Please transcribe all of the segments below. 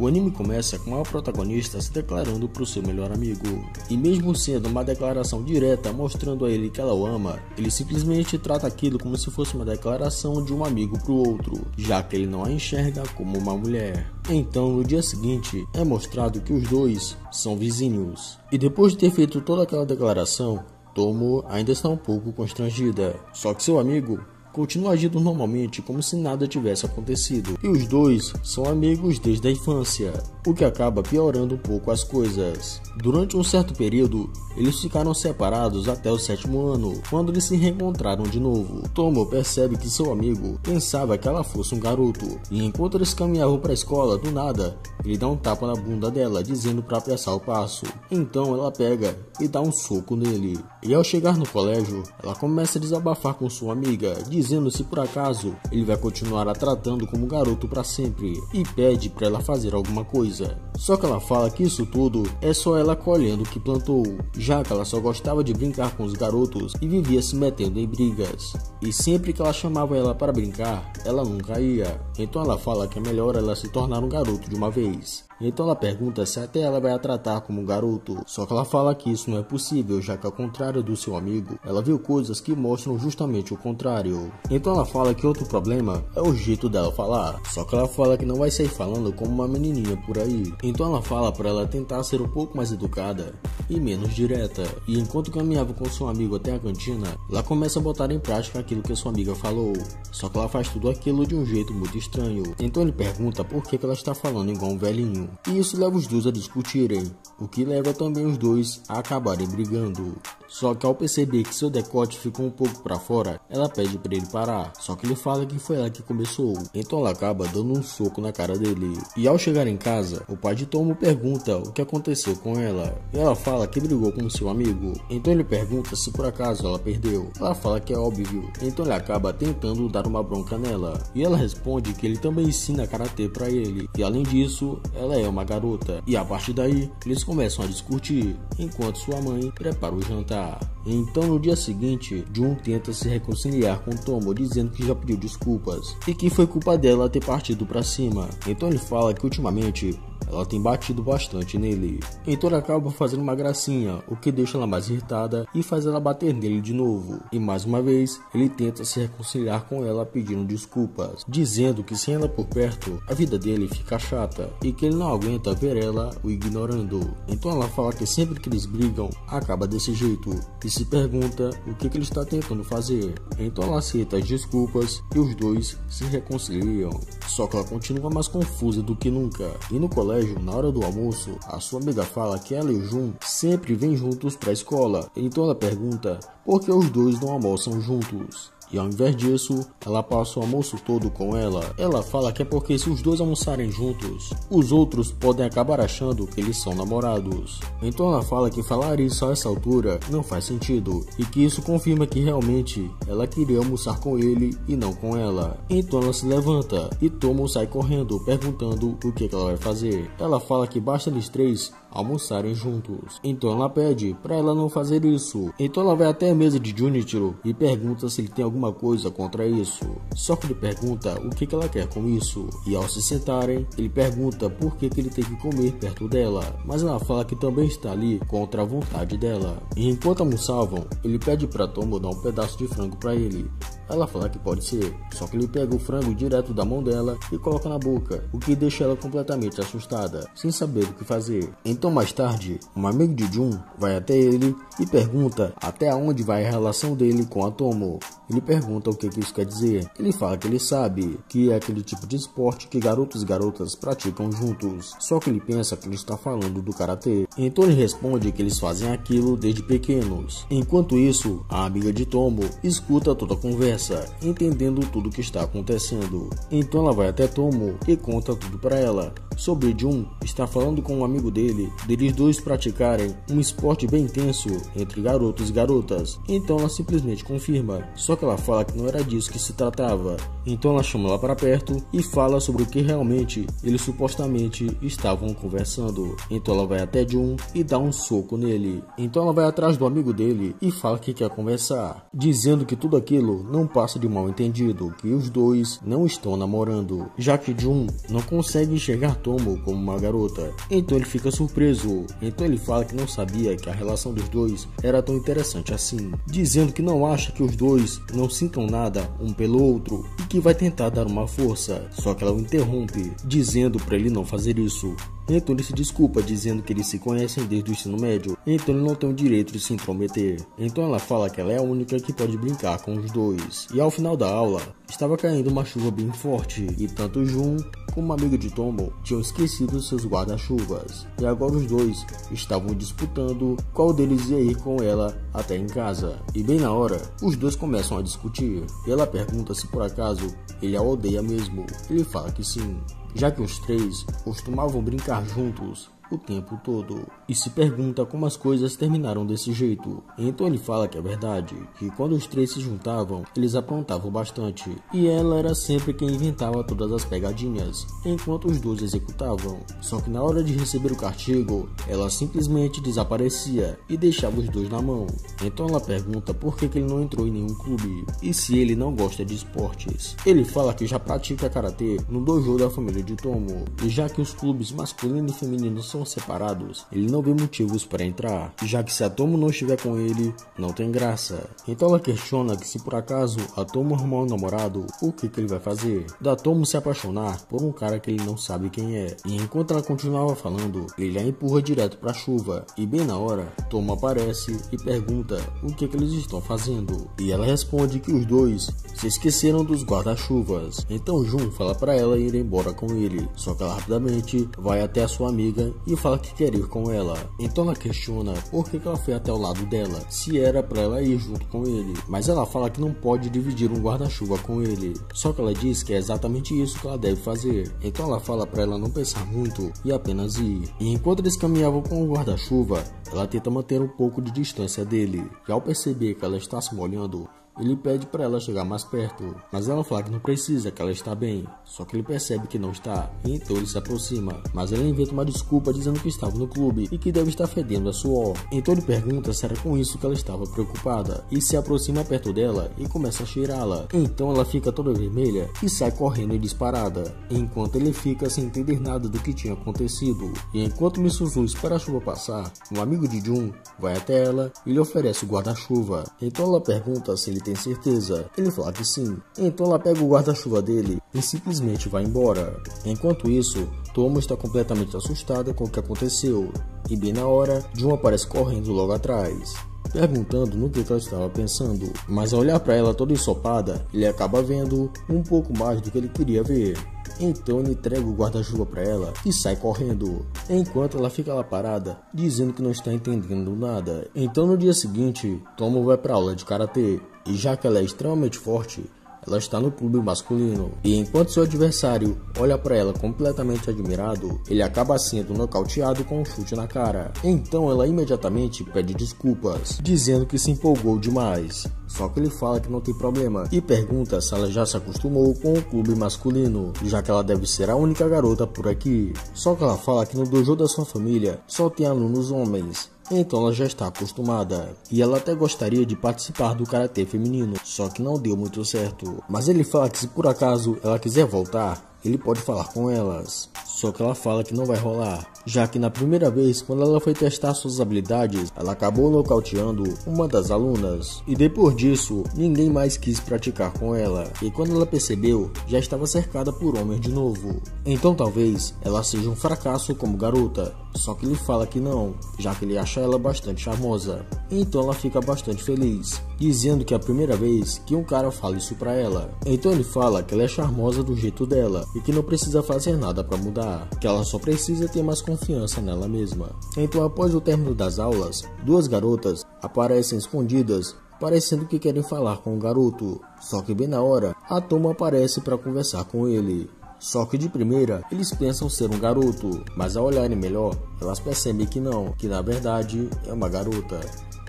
O anime começa com a protagonista se declarando para o seu melhor amigo, e mesmo sendo uma declaração direta mostrando a ele que ela o ama, ele simplesmente trata aquilo como se fosse uma declaração de um amigo para o outro, já que ele não a enxerga como uma mulher. Então no dia seguinte é mostrado que os dois são vizinhos, e depois de ter feito toda aquela declaração, Tomo ainda está um pouco constrangida, só que seu amigo continua agindo normalmente como se nada tivesse acontecido, e os dois são amigos desde a infância, o que acaba piorando um pouco as coisas. Durante um certo período, eles ficaram separados até o 7º ano, quando eles se reencontraram de novo. Tomo percebe que seu amigo pensava que ela fosse um garoto, e enquanto eles caminhavam para a escola, do nada, ele dá um tapa na bunda dela, dizendo para apressar o passo. Então ela pega e dá um soco nele, e ao chegar no colégio, ela começa a desabafar com sua amiga, dizendo se por acaso ele vai continuar a tratando como garoto para sempre, e pede para ela fazer alguma coisa. Só que ela fala que isso tudo é só ela colhendo o que plantou, já que ela só gostava de brincar com os garotos e vivia se metendo em brigas, e sempre que ela chamava ela para brincar, ela nunca ia. Então ela fala que é melhor ela se tornar um garoto de uma vez. Então ela pergunta se até ela vai a tratar como um garoto, só que ela fala que isso não é possível, já que ao contrário do seu amigo, ela viu coisas que mostram justamente o contrário. Então ela fala que outro problema é o jeito dela falar, só que ela fala que não vai sair falando como uma menininha por aí. Então ela fala para ela tentar ser um pouco mais educada e menos direta, e enquanto caminhava com seu amigo até a cantina, ela começa a botar em prática aquilo que sua amiga falou, só que ela faz tudo aquilo de um jeito muito estranho. Então ele pergunta por que ela está falando igual um velhinho, e isso leva os dois a discutirem, o que leva também os dois a acabarem brigando. Só que ao perceber que seu decote ficou um pouco para fora, ela pede para ele parar, só que ele fala que foi ela que começou. Então ela acaba dando um soco na cara dele. E ao chegar em casa, o pai de Tomo pergunta o que aconteceu com ela, e ela fala que brigou com seu amigo. Então ele pergunta se por acaso ela perdeu. Ela fala que é óbvio, então ele acaba tentando dar uma bronca nela, e ela responde que ele também ensina karatê para ele, e além disso, ela é uma garota. E a partir daí, eles começam a discutir, enquanto sua mãe prepara o jantar. Então no dia seguinte, Jun tenta se reconciliar com Tomo, dizendo que já pediu desculpas e que foi culpa dela ter partido pra cima. Então ele fala que ultimamente ela tem batido bastante nele. Então ele acaba fazendo uma gracinha, o que deixa ela mais irritada e faz ela bater nele de novo. E mais uma vez, ele tenta se reconciliar com ela pedindo desculpas, dizendo que sem ela por perto, a vida dele fica chata e que ele não aguenta ver ela o ignorando. Então ela fala que sempre que eles brigam, acaba desse jeito, e se pergunta o que ele está tentando fazer. Então ela aceita as desculpas e os dois se reconciliam. Só que ela continua mais confusa do que nunca. E no colégio, na hora do almoço, a sua amiga fala que ela e o Jun sempre vêm juntos para a escola. Então ela pergunta por que os dois não almoçam juntos. E ao invés disso, ela passa o almoço todo com ela. Ela fala que é porque se os dois almoçarem juntos, os outros podem acabar achando que eles são namorados. Então ela fala que falar isso a essa altura não faz sentido, e que isso confirma que realmente ela queria almoçar com ele e não com ela. Então ela se levanta e Tomo sai correndo, perguntando o que ela vai fazer. Ela fala que basta eles três almoçarem juntos. Então ela pede para ela não fazer isso. Então ela vai até a mesa de Junichiro e pergunta se ele tem alguma coisa contra isso. Só que ele pergunta o que ela quer com isso. E ao se sentarem, ele pergunta por que ele tem que comer perto dela. Mas ela fala que também está ali contra a vontade dela. E enquanto almoçavam, ele pede para Tomo dar um pedaço de frango para ele. Ela fala que pode ser, só que ele pega o frango direto da mão dela e coloca na boca, o que deixa ela completamente assustada, sem saber o que fazer. Então mais tarde, um amigo de Jun vai até ele e pergunta até onde vai a relação dele com a Tomo. Ele pergunta o que isso quer dizer. Ele fala que ele sabe que é aquele tipo de esporte que garotos e garotas praticam juntos, só que ele pensa que ele está falando do karatê. Então ele responde que eles fazem aquilo desde pequenos. Enquanto isso, a amiga de Tomo escuta toda a conversa, entendendo tudo o que está acontecendo. Então ela vai até Tomo e conta tudo para ela. Sobre Jun estar falando com um amigo dele, deles dois praticarem um esporte bem intenso entre garotos e garotas. Então ela simplesmente confirma, só que ela fala que não era disso que se tratava. Então ela chama ela para perto e fala sobre o que realmente eles supostamente estavam conversando. Então ela vai até Jun e dá um soco nele. Então ela vai atrás do amigo dele e fala que quer conversar, dizendo que tudo aquilo não passa de mal entendido, que os dois não estão namorando, já que Jun não consegue enxergar Tomo como uma garota. Então ele fica surpreso. Então ele fala que não sabia que a relação dos dois era tão interessante assim, dizendo que não acha que os dois não sintam nada um pelo outro e que vai tentar dar uma força. Só que ela o interrompe, dizendo para ele não fazer isso. Então ele se desculpa, dizendo que eles se conhecem desde o ensino médio, então ele não tem o direito de se intrometer. Então ela fala que ela é a única que pode brincar com os dois. E ao final da aula, estava caindo uma chuva bem forte, e tanto Jun como o amigo de Tomo tinham esquecido seus guarda-chuvas. E agora os dois estavam disputando qual deles ia ir com ela até em casa. E bem na hora, os dois começam a discutir. E ela pergunta se por acaso ele a odeia mesmo. Ele fala que sim, já que os três costumavam brincar juntos o tempo todo, e se pergunta como as coisas terminaram desse jeito. Então ele fala que é verdade, que quando os três se juntavam, eles aprontavam bastante, e ela era sempre quem inventava todas as pegadinhas, enquanto os dois executavam. Só que na hora de receber o castigo, ela simplesmente desaparecia e deixava os dois na mão. Então ela pergunta por que ele não entrou em nenhum clube, e se ele não gosta de esportes. Ele fala que já pratica karatê no dojo da família de Tomo, e já que os clubes masculino e feminino são separados, ele não vê motivos para entrar, já que se a Tomo não estiver com ele, não tem graça. Então ela questiona que se por acaso a Tomo arrumar um namorado, o que ele vai fazer? Da Tomo se apaixonar por um cara que ele não sabe quem é. E enquanto ela continuava falando, ele a empurra direto para a chuva, e bem na hora, Tomo aparece e pergunta o que eles estão fazendo, e ela responde que os dois se esqueceram dos guarda-chuvas. Então Jun fala para ela ir embora com ele, só que ela rapidamente vai até a sua amiga e fala que quer ir com ela. Então ela questiona por que ela foi até o lado dela, se era para ela ir junto com ele, mas ela fala que não pode dividir um guarda-chuva com ele, só que ela diz que é exatamente isso que ela deve fazer. Então ela fala para ela não pensar muito e apenas ir. E enquanto eles caminhavam com o guarda-chuva, ela tenta manter um pouco de distância dele, e ao perceber que ela está se molhando, ele pede para ela chegar mais perto, mas ela fala que não precisa, que ela está bem. Só que ele percebe que não está, e então ele se aproxima, mas ela inventa uma desculpa dizendo que estava no clube e que deve estar fedendo a suor. Então ele pergunta se era com isso que ela estava preocupada, e se aproxima perto dela e começa a cheirá-la. Então ela fica toda vermelha e sai correndo em disparada, enquanto ele fica sem entender nada do que tinha acontecido. E enquanto Misuzu espera a chuva passar, um amigo de Jun vai até ela e lhe oferece o guarda-chuva. Então ela pergunta se ele tem certeza. Ele fala que sim. Então ela pega o guarda-chuva dele e simplesmente vai embora. Enquanto isso, Tomo está completamente assustada com o que aconteceu, e bem na hora, Jun aparece correndo logo atrás, perguntando no que ela estava pensando, mas ao olhar para ela toda ensopada, ele acaba vendo um pouco mais do que ele queria ver. Então ele entrega o guarda-chuva para ela e sai correndo, enquanto ela fica lá parada, dizendo que não está entendendo nada. Então no dia seguinte, Tomo vai para aula de karatê, e já que ela é extremamente forte, ela está no clube masculino, e enquanto seu adversário olha para ela completamente admirado, ele acaba sendo nocauteado com um chute na cara. Então ela imediatamente pede desculpas, dizendo que se empolgou demais. Só que ele fala que não tem problema e pergunta se ela já se acostumou com o clube masculino, já que ela deve ser a única garota por aqui. Só que ela fala que no dojo da sua família só tem alunos homens, então ela já está acostumada, e ela até gostaria de participar do karatê feminino, só que não deu muito certo. Mas ele fala que se por acaso ela quiser voltar, ele pode falar com elas. Só que ela fala que não vai rolar, já que na primeira vez, quando ela foi testar suas habilidades, ela acabou nocauteando uma das alunas, e depois disso, ninguém mais quis praticar com ela, e quando ela percebeu, já estava cercada por homens de novo. Então talvez ela seja um fracasso como garota, só que ele fala que não, já que ele acha ela bastante charmosa. Então ela fica bastante feliz, dizendo que é a primeira vez que um cara fala isso pra ela. Então ele fala que ela é charmosa do jeito dela, e que não precisa fazer nada pra mudar, que ela só precisa ter mais confiança nela mesma. Então após o término das aulas, duas garotas aparecem escondidas, parecendo que querem falar com o garoto. Só que bem na hora, a Tomo aparece para conversar com ele. Só que de primeira, eles pensam ser um garoto, mas ao olharem melhor, elas percebem que não, que na verdade é uma garota.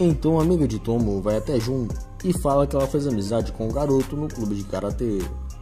Então a amiga de Tomo vai até Jun e fala que ela fez amizade com um garoto no clube de karatê.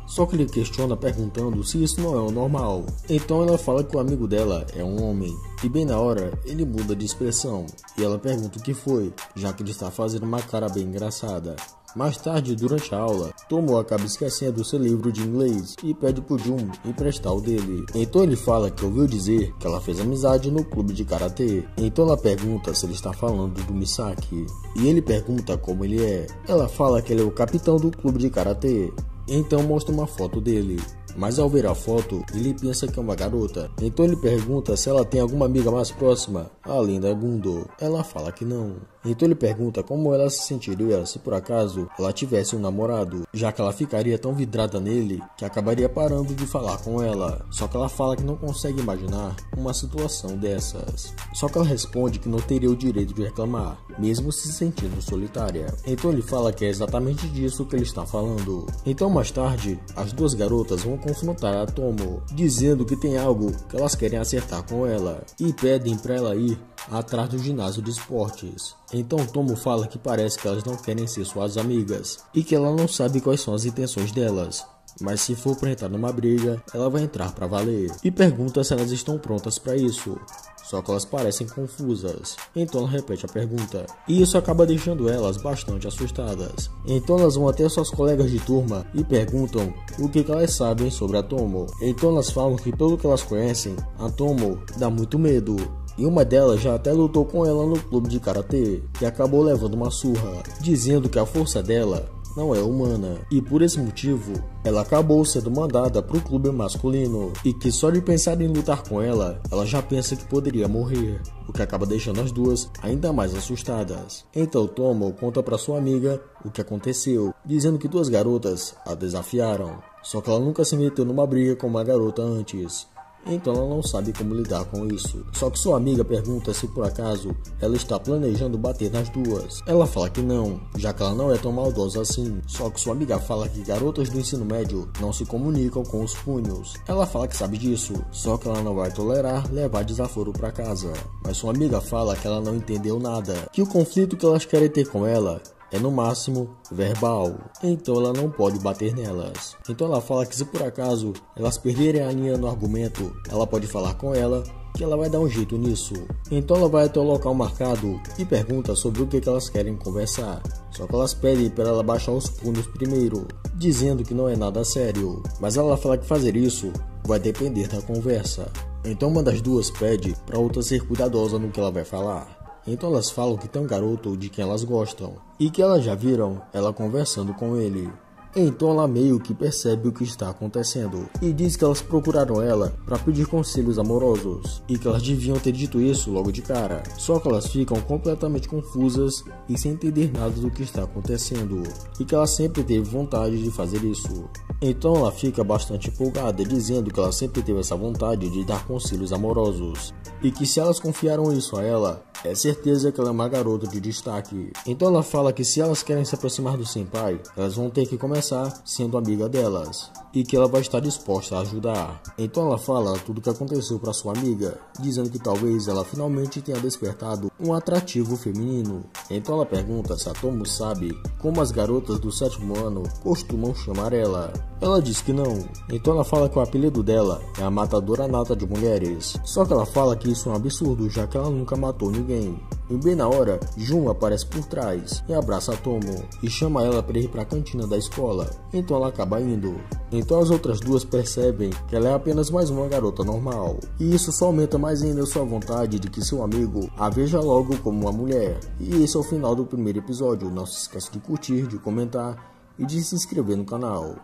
Só que ele questiona perguntando se isso não é o normal. Então ela fala que o amigo dela é um homem, e bem na hora ele muda de expressão, e ela pergunta o que foi, já que ele está fazendo uma cara bem engraçada. Mais tarde, durante a aula, Tomo acaba esquecendo seu livro de inglês e pede pro Jun emprestar o dele. Então ele fala que ouviu dizer que ela fez amizade no clube de karatê. Então ela pergunta se ele está falando do Misaki. E ele pergunta como ele é. Ela fala que ele é o capitão do clube de karatê. Então mostra uma foto dele. Mas ao ver a foto, ele pensa que é uma garota. Então ele pergunta se ela tem alguma amiga mais próxima, além da Gundo. Ela fala que não. Então ele pergunta como ela se sentiria se por acaso ela tivesse um namorado, já que ela ficaria tão vidrada nele que acabaria parando de falar com ela. Só que ela fala que não consegue imaginar uma situação dessas. Só que ela responde que não teria o direito de reclamar, mesmo se sentindo solitária. Então ele fala que é exatamente disso que ele está falando. Então mais tarde, as duas garotas vão confrontar a Tomo, dizendo que tem algo que elas querem acertar com ela e pedem para ela ir atrás do ginásio de esportes. Então Tomo fala que parece que elas não querem ser suas amigas e que ela não sabe quais são as intenções delas, mas se for pra entrar numa briga, ela vai entrar pra valer, e pergunta se elas estão prontas pra isso. Só que elas parecem confusas, então ela repete a pergunta, e isso acaba deixando elas bastante assustadas. Então elas vão até suas colegas de turma e perguntam o que elas sabem sobre a Tomo. Então elas falam que pelo que elas conhecem, a Tomo dá muito medo. E uma delas já até lutou com ela no clube de karatê e acabou levando uma surra, dizendo que a força dela não é humana, e por esse motivo ela acabou sendo mandada para o clube masculino, e que só de pensar em lutar com ela, ela já pensa que poderia morrer, o que acaba deixando as duas ainda mais assustadas. Então Tomo conta para sua amiga o que aconteceu, dizendo que duas garotas a desafiaram, só que ela nunca se meteu numa briga com uma garota antes. Então ela não sabe como lidar com isso. Só que sua amiga pergunta se por acaso ela está planejando bater nas duas. Ela fala que não, já que ela não é tão maldosa assim. Só que sua amiga fala que garotas do ensino médio não se comunicam com os punhos. Ela fala que sabe disso, só que ela não vai tolerar levar desaforo para casa. Mas sua amiga fala que ela não entendeu nada, que o conflito que elas querem ter com ela é no máximo verbal, então ela não pode bater nelas. Então ela fala que se por acaso elas perderem a linha no argumento, ela pode falar com ela que ela vai dar um jeito nisso. Então ela vai até o local marcado e pergunta sobre o que elas querem conversar. Só que elas pedem para ela baixar os punhos primeiro, dizendo que não é nada sério. Mas ela fala que fazer isso vai depender da conversa. Então uma das duas pede para outra ser cuidadosa no que ela vai falar. Então elas falam que tem um garoto de quem elas gostam e que elas já viram ela conversando com ele. Então ela meio que percebe o que está acontecendo e diz que elas procuraram ela para pedir conselhos amorosos e que elas deviam ter dito isso logo de cara. Só que elas ficam completamente confusas e sem entender nada do que está acontecendo e que ela sempre teve vontade de fazer isso. Então ela fica bastante empolgada, dizendo que ela sempre teve essa vontade de dar conselhos amorosos e que se elas confiaram isso a ela, é certeza que ela é uma garota de destaque. Então ela fala que se elas querem se aproximar do senpai, elas vão ter que começar sendo amiga delas e que ela vai estar disposta a ajudar. Então ela fala tudo o que aconteceu para sua amiga, dizendo que talvez ela finalmente tenha despertado um atrativo feminino. Então ela pergunta se a Tomo sabe como as garotas do 7º ano costumam chamar ela. Ela diz que não. Então ela fala que o apelido dela é a matadora nata de mulheres. Só que ela fala que isso é um absurdo, já que ela nunca matou ninguém. E bem na hora, Jun aparece por trás e abraça a Tomo e chama ela para ir para a cantina da escola. Então ela acaba indo. Então as outras duas percebem que ela é apenas mais uma garota normal. E isso só aumenta mais ainda a sua vontade de que seu amigo a veja logo como uma mulher. E esse é o final do primeiro episódio. Não se esqueça de curtir, de comentar e de se inscrever no canal.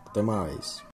Até mais.